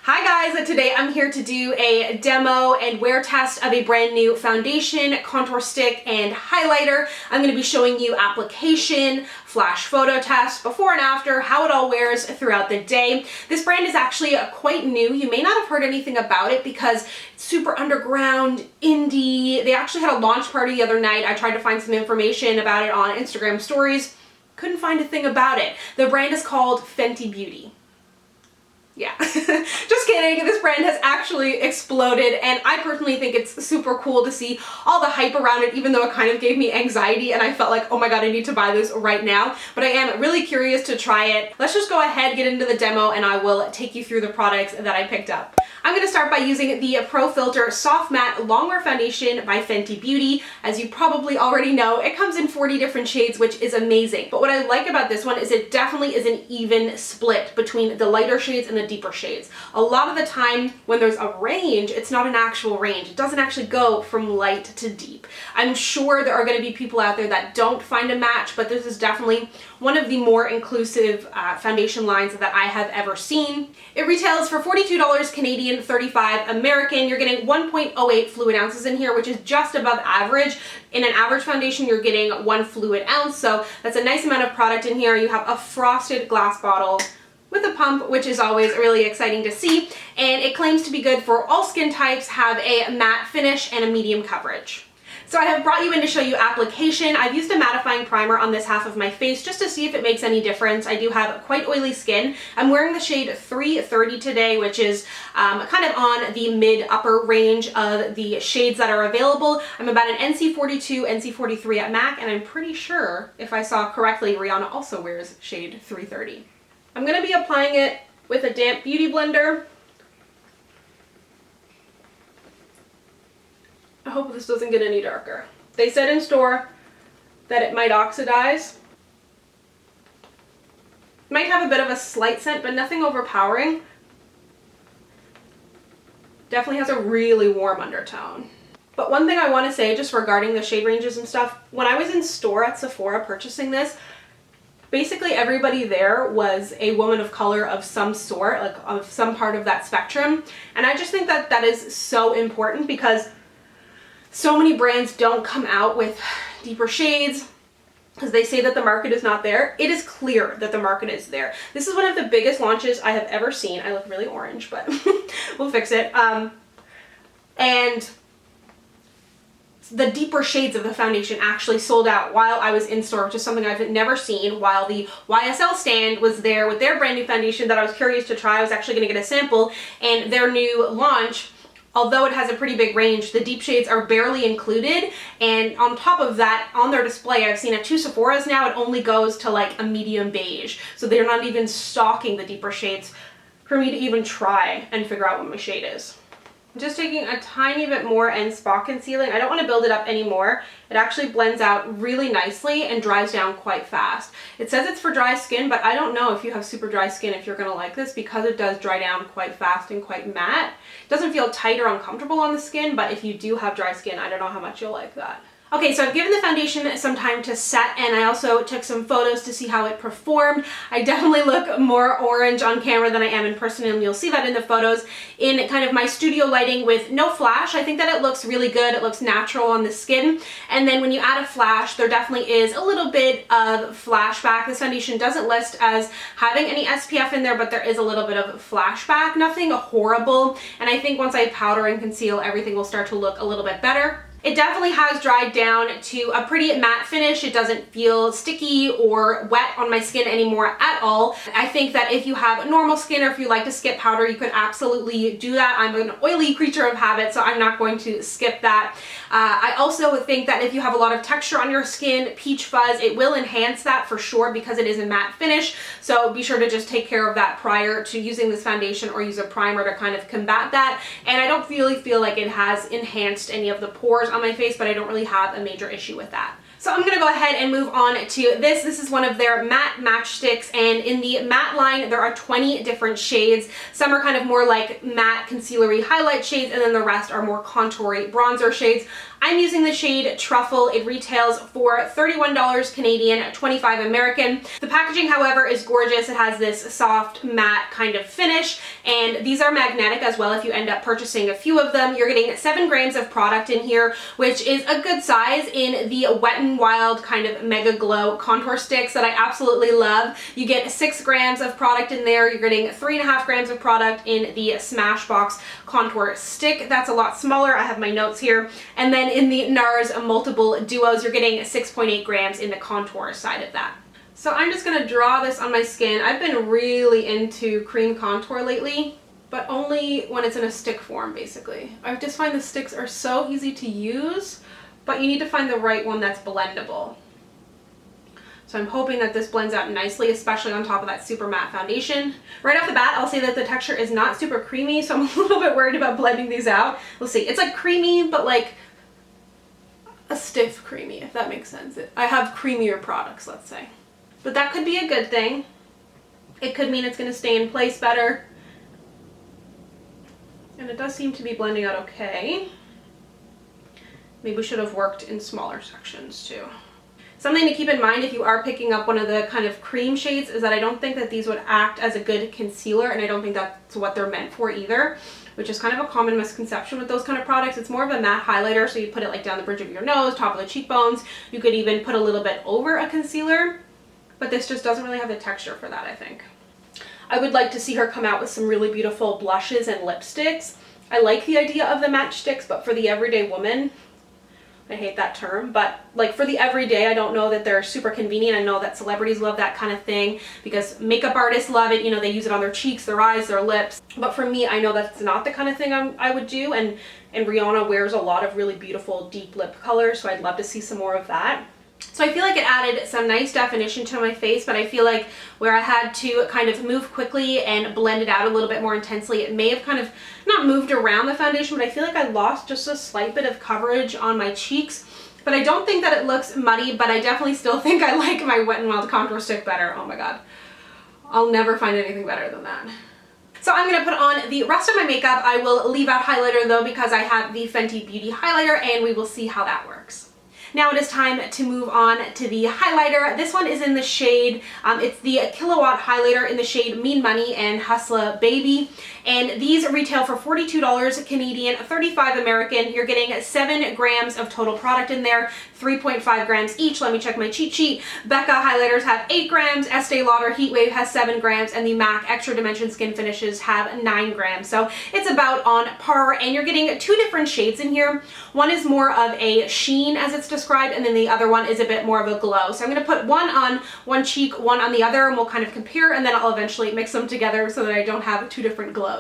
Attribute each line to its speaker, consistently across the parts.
Speaker 1: Hi guys, today I'm here to do a demo and wear test of a brand new foundation, contour stick, and highlighter. I'm going to be showing you application, flash photo test, before and after, how it all wears throughout the day. This brand is actually quite new. You may not have heard anything about it because it's super underground, indie. They actually had a launch party the other night. I tried to find some information about it on Instagram stories. Couldn't find a thing about it. The brand is called Fenty Beauty. Yeah, just kidding. This brand has actually exploded and I personally think it's super cool to see all the hype around it, even though it kind of gave me anxiety and I felt like, oh my god, I need to buy this right now. But I am really curious to try it. Let's just go ahead, get into the demo, and I will take you through the products that I picked up. I'm going to start by using the Pro Filter Soft Matte Longwear Foundation by Fenty Beauty. As you probably already know, it comes in 40 different shades, which is amazing. But what I like about this one is it definitely is an even split between the lighter shades and the deeper shades. A lot of the time when there's a range, it's not an actual range. It doesn't actually go from light to deep. I'm sure there are going to be people out there that don't find a match, but this is definitely one of the more inclusive foundation lines that I have ever seen. It retails for $42 Canadian, $35 American. You're getting 1.08 fluid ounces in here, which is just above average. In an average foundation, you're getting 1 fluid ounce, so that's a nice amount of product in here. You have a frosted glass bottle with a pump, which is always really exciting to see, and it claims to be good for all skin types, have a matte finish and a medium coverage. So I have brought you in to show you application. I've used a mattifying primer on this half of my face just to see if it makes any difference. I do have quite oily skin. I'm wearing the shade 330 today, which is kind of on the mid-upper range of the shades that are available. I'm about an NC42, NC43 at MAC, and I'm pretty sure, if I saw correctly, Rihanna also wears shade 330. I'm going to be applying it with a damp beauty blender. I hope this doesn't get any darker. They said in store that it might oxidize. It might have a bit of a slight scent, but nothing overpowering. Definitely has a really warm undertone. But one thing I want to say just regarding the shade ranges and stuff, when I was in store at Sephora purchasing this, basically everybody there was a woman of color of some sort, like of some part of that spectrum. And I just think that that is so important because so many brands don't come out with deeper shades because they say that the market is not there. It is clear that the market is there. This is one of the biggest launches I have ever seen. I look really orange, but we'll fix it. And the deeper shades of the foundation actually sold out while I was in store, which is something I've never seen, while the YSL stand was there with their brand new foundation that I was curious to try. I was actually going to get a sample, and their new launch, although it has a pretty big range, the deep shades are barely included. And on top of that, on their display, I've seen at 2 Sephora's now, it only goes to like a medium beige. So they're not even stocking the deeper shades for me to even try and figure out what my shade is. I'm just taking a tiny bit more and spot concealing. I don't want to build it up anymore. It actually blends out really nicely and dries down quite fast. It says it's for dry skin, but I don't know if you have super dry skin if you're going to like this because it does dry down quite fast and quite matte. It doesn't feel tight or uncomfortable on the skin, but if you do have dry skin, I don't know how much you'll like that. Okay, so I've given the foundation some time to set, and I also took some photos to see how it performed. I definitely look more orange on camera than I am in person, and you'll see that in the photos in kind of my studio lighting with no flash. I think that it looks really good. It looks natural on the skin. And then when you add a flash, there definitely is a little bit of flashback. This foundation doesn't list as having any SPF in there, but there is a little bit of flashback. Nothing horrible. And I think once I powder and conceal, everything will start to look a little bit better. It definitely has dried down to a pretty matte finish. It doesn't feel sticky or wet on my skin anymore at all. I think that if you have normal skin or if you like to skip powder, you could absolutely do that. I'm an oily creature of habit, so I'm not going to skip that. I also think that if you have a lot of texture on your skin, peach fuzz, it will enhance that for sure because it is a matte finish. So be sure to just take care of that prior to using this foundation or use a primer to kind of combat that. And I don't really feel like it has enhanced any of the pores on my face, but I don't really have a major issue with that. So I'm gonna go ahead and move on to this. This is one of their matte matchsticks, and in the matte line, there are 20 different shades. Some are kind of more like matte concealery highlight shades, and then the rest are more contoury bronzer shades. I'm using the shade Truffle. It retails for $31 Canadian, 25 American. The packaging, however, is gorgeous. It has this soft matte kind of finish, and these are magnetic as well. If you end up purchasing a few of them, you're getting 7 grams of product in here, which is a good size in the Wet n Wild kind of Mega Glow contour sticks that I absolutely love. You get 6 grams of product in there. You're getting 3.5 grams of product in the Smashbox contour stick. That's a lot smaller. I have my notes here. And then in the NARS multiple duos, you're getting 6.8 grams in the contour side of that. So I'm just gonna draw this on my skin. I've been really into cream contour lately, but only when it's in a stick form, basically. I just find the sticks are so easy to use, but you need to find the right one that's blendable. So I'm hoping that this blends out nicely, especially on top of that super matte foundation. Right off the bat, I'll say that the texture is not super creamy, so I'm a little bit worried about blending these out. We'll see. It's like creamy, but like a stiff creamy, if that makes sense. I have creamier products, let's say. But that could be a good thing. It could mean it's going to stay in place better. And it does seem to be blending out okay. Maybe we should have worked in smaller sections too. Something to keep in mind if you are picking up one of the kind of cream shades is that I don't think that these would act as a good concealer, and I don't think that's what they're meant for either, which is kind of a common misconception with those kind of products. It's more of a matte highlighter, so you put it like down the bridge of your nose, top of the cheekbones. You could even put a little bit over a concealer, but this just doesn't really have the texture for that, I think. I would like to see her come out with some really beautiful blushes and lipsticks. I like the idea of the matchsticks, but for the everyday woman, I hate that term, but like for the everyday, I don't know that they're super convenient. I know that celebrities love that kind of thing because makeup artists love it. You know, they use it on their cheeks, their eyes, their lips. But for me, I know that's not the kind of thing I would do. And Rihanna wears a lot of really beautiful deep lip colors, so I'd love to see some more of that. So I feel like it added some nice definition to my face, but I feel like where I had to kind of move quickly and blend it out a little bit more intensely, it may have kind of not moved around the foundation, but I feel like I lost just a slight bit of coverage on my cheeks. But I don't think that it looks muddy, but I definitely still think I like my Wet n Wild contour stick better. Oh my god. I'll never find anything better than that. So I'm going to put on the rest of my makeup. I will leave out highlighter though because I have the Fenty Beauty highlighter, and we will see how that works. Now it is time to move on to the highlighter. This one is in the shade, it's the Kilowatt highlighter in the shade Mean Money and Hustla Baby. And these retail for $42 Canadian, 35 American. You're getting 7 grams of total product in there, 3.5 grams each. Let me check my cheat sheet. Becca highlighters have 8 grams, Estee Lauder Heatwave has 7 grams, and the MAC Extra Dimension Skin Finishes have 9 grams. So it's about on par, and you're getting 2 different shades in here. One is more of a sheen as it's described, and then the other one is a bit more of a glow. So I'm going to put one on one cheek, one on the other, and we'll kind of compare, and then I'll eventually mix them together so that I don't have 2 different glows.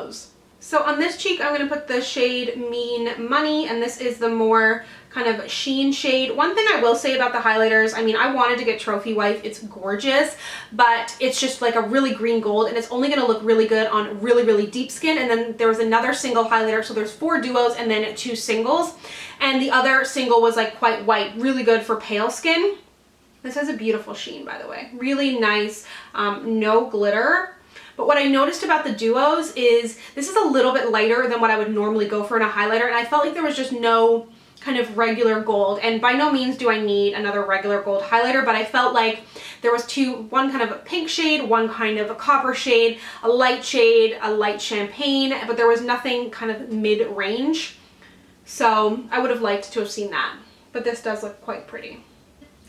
Speaker 1: So on this cheek, I'm going to put the shade Mean Money, and this is the more kind of sheen shade. One thing I will say about the highlighters, I mean, I wanted to get Trophy Wife. It's gorgeous, but it's just like a really green gold, and it's only going to look really good on really, really deep skin. And then there was another single highlighter, so there's 4 duos and then 2 singles. And the other single was like quite white, really good for pale skin. This has a beautiful sheen, by the way. Really nice, no glitter. But what I noticed about the duos is this is a little bit lighter than what I would normally go for in a highlighter, and I felt like there was just no kind of regular gold. And by no means do I need another regular gold highlighter, but I felt like there was one kind of a pink shade, one kind of a copper shade, a light champagne, but there was nothing kind of mid-range. So I would have liked to have seen that, but this does look quite pretty.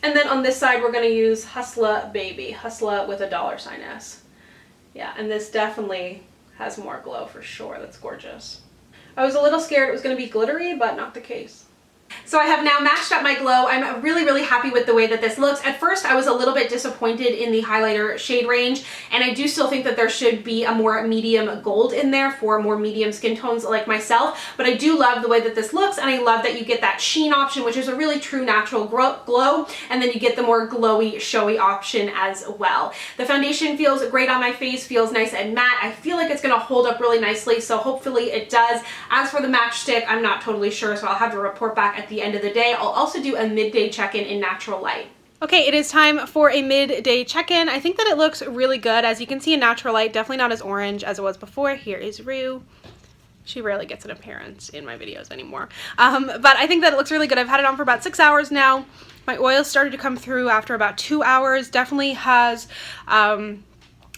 Speaker 1: And then on this side, we're going to use Hustla Baby, Hustla with a $S. Yeah, and this definitely has more glow for sure. That's gorgeous. I was a little scared it was going to be glittery, but not the case. So I have now matched up my glow. I'm really, really happy with the way that this looks. At first, I was a little bit disappointed in the highlighter shade range, and I do still think that there should be a more medium gold in there for more medium skin tones like myself, but I do love the way that this looks, and I love that you get that sheen option, which is a really true natural glow, and then you get the more glowy, showy option as well. The foundation feels great on my face, feels nice and matte. I feel like it's going to hold up really nicely, so hopefully it does. As for the matchstick, I'm not totally sure, so I'll have to report back at the the end of the day. I'll also do a midday check-in in natural light.
Speaker 2: Okay, it is time for a midday check-in. I think that it looks really good. As you can see in natural light, definitely not as orange as it was before. Here is Roux. She rarely gets an appearance in my videos anymore. But I think that it looks really good. I've had it on for about 6 hours now. My oil started to come through after about 2 hours. Definitely has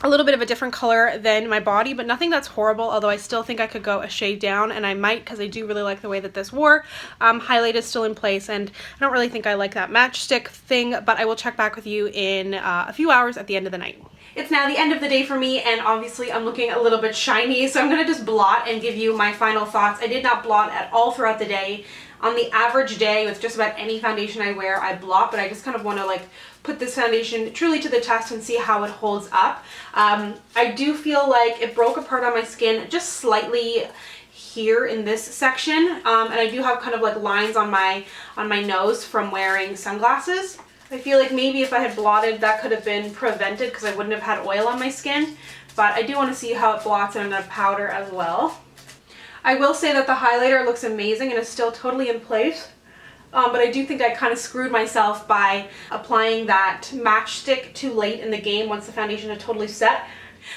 Speaker 2: a little bit of a different color than my body, but nothing that's horrible, although I still think I could go a shade down, and I might because I do really like the way that this wore. Highlight is still in place, and I don't really think I like that matchstick thing, but I will check back with you in a few hours at the end of the night.
Speaker 1: It's now the end of the day for me, and obviously I'm looking a little bit shiny, so I'm going to just blot and give you my final thoughts. I did not blot at all throughout the day. On the average day, with just about any foundation I wear, I blot, but I just kind of want to like put this foundation truly to the test and see how it holds up. I do feel like it broke apart on my skin just slightly here in this section, and I do have kind of like lines on my nose from wearing sunglasses. I feel like maybe if I had blotted, that could have been prevented because I wouldn't have had oil on my skin, but I do want to see how it blots in a powder as well. I will say that the highlighter looks amazing and is still totally in place, but I do think I kind of screwed myself by applying that matchstick too late in the game once the foundation had totally set.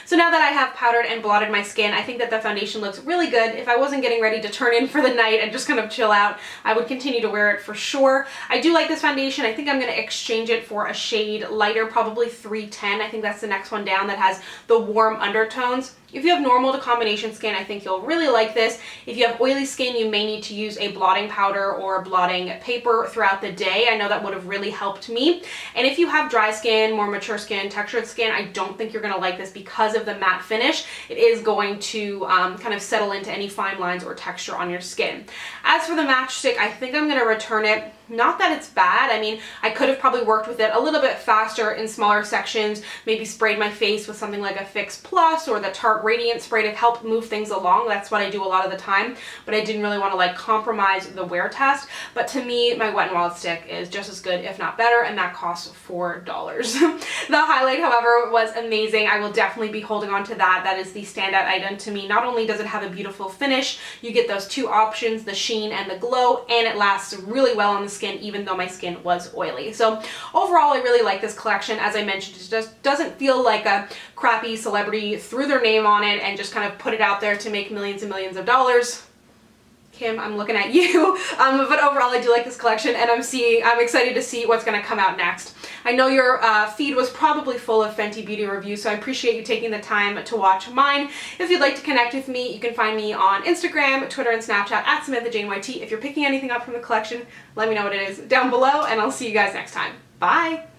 Speaker 1: So now that I have powdered and blotted my skin, I think that the foundation looks really good. If I wasn't getting ready to turn in for the night and just kind of chill out, I would continue to wear it for sure. I do like this foundation. I think I'm going to exchange it for a shade lighter, probably 310. I think that's the next one down that has the warm undertones. If you have normal to combination skin, I think you'll really like this. If you have oily skin, you may need to use a blotting powder or a blotting paper throughout the day. I know that would have really helped me. And if you have dry skin, more mature skin, textured skin, I don't think you're going to like this because of the matte finish. It is going to kind of settle into any fine lines or texture on your skin. As for the matchstick, I think I'm going to return it. Not that it's bad. I mean, I could have probably worked with it a little bit faster in smaller sections, maybe sprayed my face with something like a Fix Plus or the Tarte Radiant spray to help move things along. That's what I do a lot of the time, but I didn't really want to like compromise the wear test. But to me, my Wet n Wild stick is just as good, if not better, and that costs $4. The highlight, however, was amazing. I will definitely be holding on to that. That is the standout item to me. Not only does it have a beautiful finish, you get those two options, the sheen and the glow, and it lasts really well on the skin, even though my skin was oily. So overall, I really like this collection. As I mentioned, it just doesn't feel like a crappy celebrity threw their name on it and just kind of put it out there to make millions and millions of dollars. Kim, I'm looking at you. But overall, I do like this collection, and I'm excited to see what's going to come out next. I know your feed was probably full of Fenty beauty reviews, so I appreciate you taking the time to watch mine. If you'd like to connect with me, you can find me on Instagram, Twitter, and Snapchat at SamanthaJaneYT. If you're picking anything up from the collection, let me know what it is down below, and I'll see you guys next time. Bye!